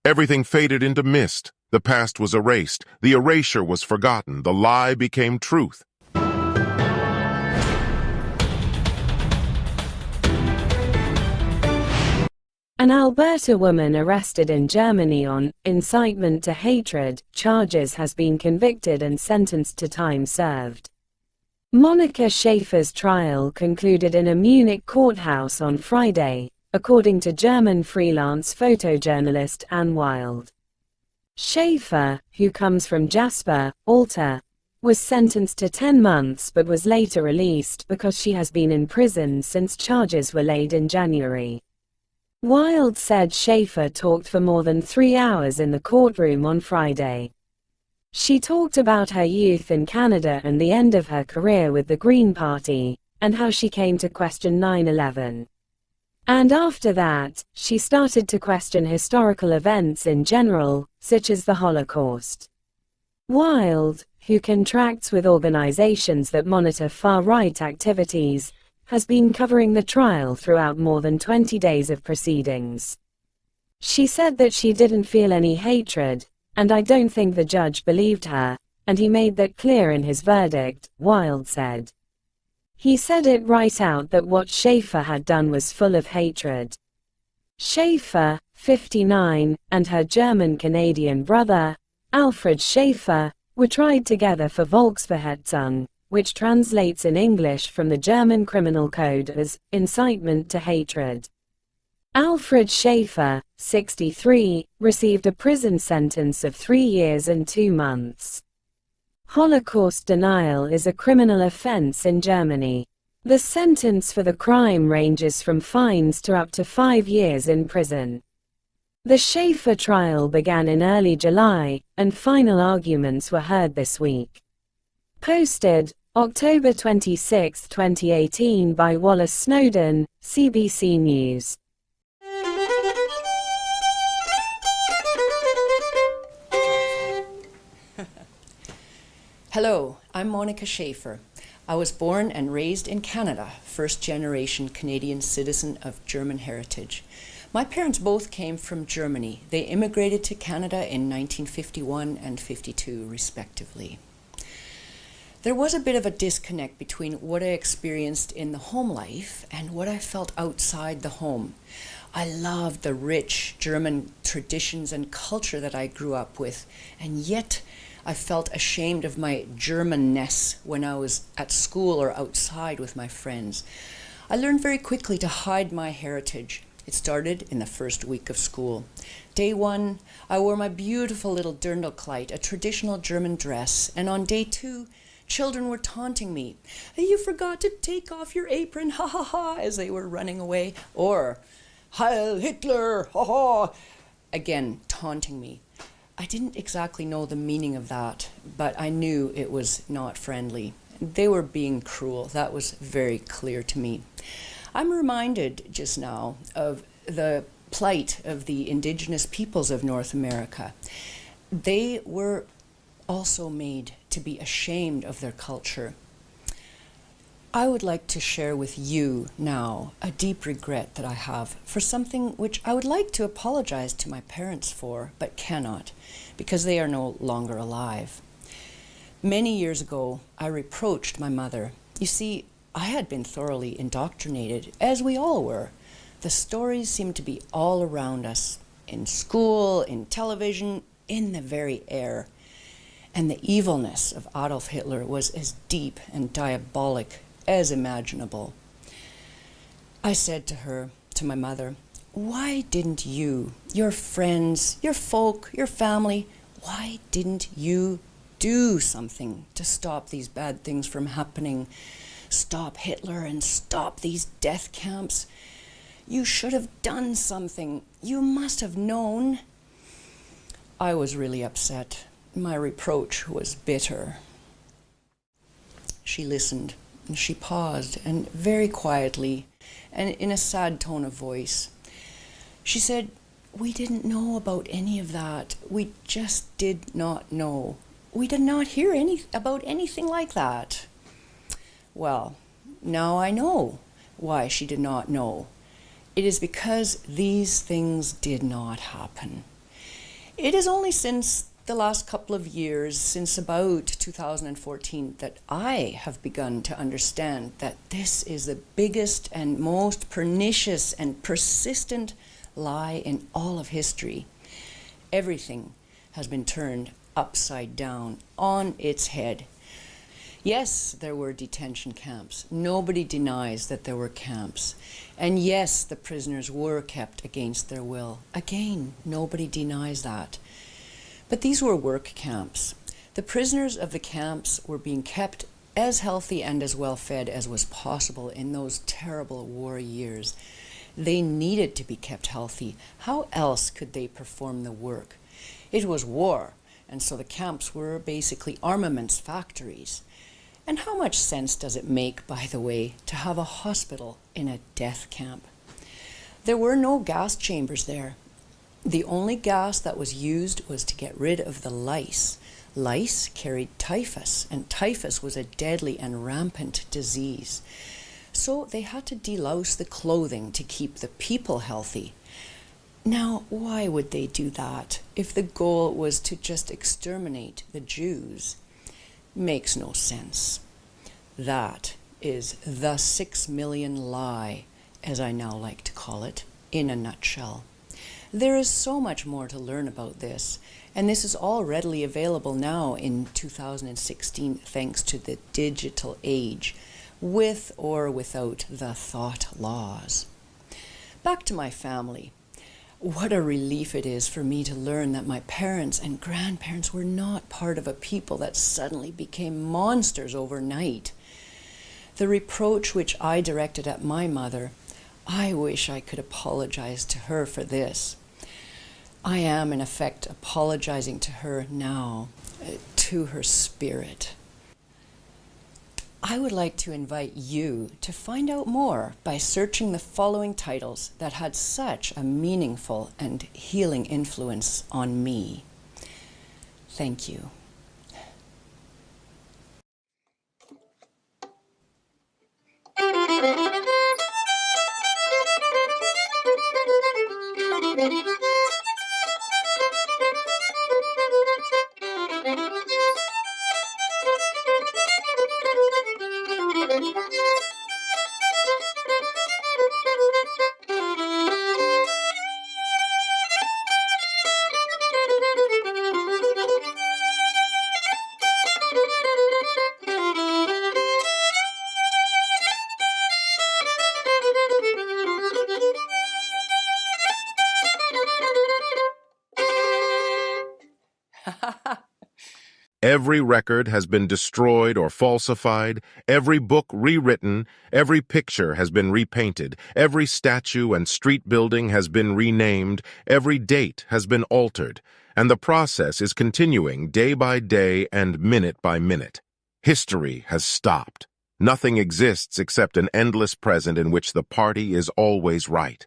Everything faded into mist. The past was erased. The erasure was forgotten. The lie became truth. An Alberta woman arrested in Germany on incitement to hatred charges has been convicted and sentenced to time served. Monika Schaefer's trial concluded in a Munich courthouse on Friday, according to German freelance photojournalist Anne Wild. Schaefer, who comes from Jasper, Alta, was sentenced to 10 months but was later released because she has been in prison since charges were laid in January. Wild said Schaefer talked for more than 3 hours in the courtroom on Friday. She talked about her youth in Canada and the end of her career with the Green Party, and how she came to question 9/11. And after that, she started to question historical events in general, such as the Holocaust. Wild, who contracts with organizations that monitor far-right activities, has been covering the trial throughout more than 20 days of proceedings. She said that she didn't feel any hatred, and I don't think the judge believed her, and he made that clear in his verdict, Wild said. He said it right out that what Schaefer had done was full of hatred. Schaefer, 59, and her German-Canadian brother, Alfred Schaefer, were tried together for Volksverhetzung, which translates in English from the German Criminal Code as incitement to hatred. Alfred Schaefer, 63, received a prison sentence of 3 years and 2 months. Holocaust denial is a criminal offense in Germany. The sentence for the crime ranges from fines to up to 5 years in prison. The Schaefer trial began in early July, and final arguments were heard this week. Posted October 26, 2018 by Wallace Snowden, CBC News. Hello, I'm Monika Schaefer. I was born and raised in Canada, first-generation Canadian citizen of German heritage. My parents both came from Germany. They immigrated to Canada in 1951 and 52, respectively. There was a bit of a disconnect between what I experienced in the home life and what I felt outside the home. I loved the rich German traditions and culture that I grew up with, and yet I felt ashamed of my Germanness when I was at school or outside with my friends. I learned very quickly to hide my heritage. It started in the first week of school. Day 1, I wore my beautiful little Dirndlkleid, a traditional German dress, and on day 2, children were taunting me. You forgot to take off your apron, ha ha ha, as they were running away. Or, Heil Hitler, ha ha, again taunting me. I didn't exactly know the meaning of that, but I knew it was not friendly. They were being cruel. That was very clear to me. I'm reminded just now of the plight of the indigenous peoples of North America. They were also made to be ashamed of their culture. I would like to share with you now a deep regret that I have for something which I would like to apologize to my parents for, but cannot, because they are no longer alive. Many years ago, I reproached my mother. You see, I had been thoroughly indoctrinated, as we all were. The stories seemed to be all around us, in school, in television, in the very air. And the evilness of Adolf Hitler was as deep and diabolic as imaginable. I said to her, to my mother, why didn't you, your friends, your folk, your family, why didn't you do something to stop these bad things from happening? Stop Hitler and stop these death camps. You should have done something. You must have known. I was really upset. My reproach was bitter. She listened, and she paused, and very quietly, and in a sad tone of voice, she said, we didn't know about any of that. We just did not know. We did not hear about anything like that. Well, now I know why she did not know. It is because these things did not happen. It is only since the last couple of years, since about 2014, that I have begun to understand that this is the biggest and most pernicious and persistent lie in all of history. Everything has been turned upside down, on its head. Yes, there were detention camps. Nobody denies that there were camps. And yes, the prisoners were kept against their will. Again, nobody denies that. But these were work camps. The prisoners of the camps were being kept as healthy and as well fed as was possible in those terrible war years. They needed to be kept healthy. How else could they perform the work? It was war, and so the camps were basically armaments factories. And how much sense does it make, by the way, to have a hospital in a death camp? There were no gas chambers there. The only gas that was used was to get rid of the lice. Lice carried typhus, and typhus was a deadly and rampant disease. So they had to delouse the clothing to keep the people healthy. Now, why would they do that if the goal was to just exterminate the Jews? Makes no sense. That is the 6 million lie, as I now like to call it, in a nutshell. There is so much more to learn about this, and this is all readily available now in 2016 thanks to the digital age, with or without the thought laws. Back to my family. What a relief it is for me to learn that my parents and grandparents were not part of a people that suddenly became monsters overnight. The reproach which I directed at my mother, I wish I could apologize to her for this. I am, in effect, apologizing to her now, to her spirit. I would like to invite you to find out more by searching the following titles that had such a meaningful and healing influence on me. Thank you. Every record has been destroyed or falsified, every book rewritten, every picture has been repainted, every statue and street building has been renamed, every date has been altered, and the process is continuing day by day and minute by minute. History has stopped. Nothing exists except an endless present in which the party is always right.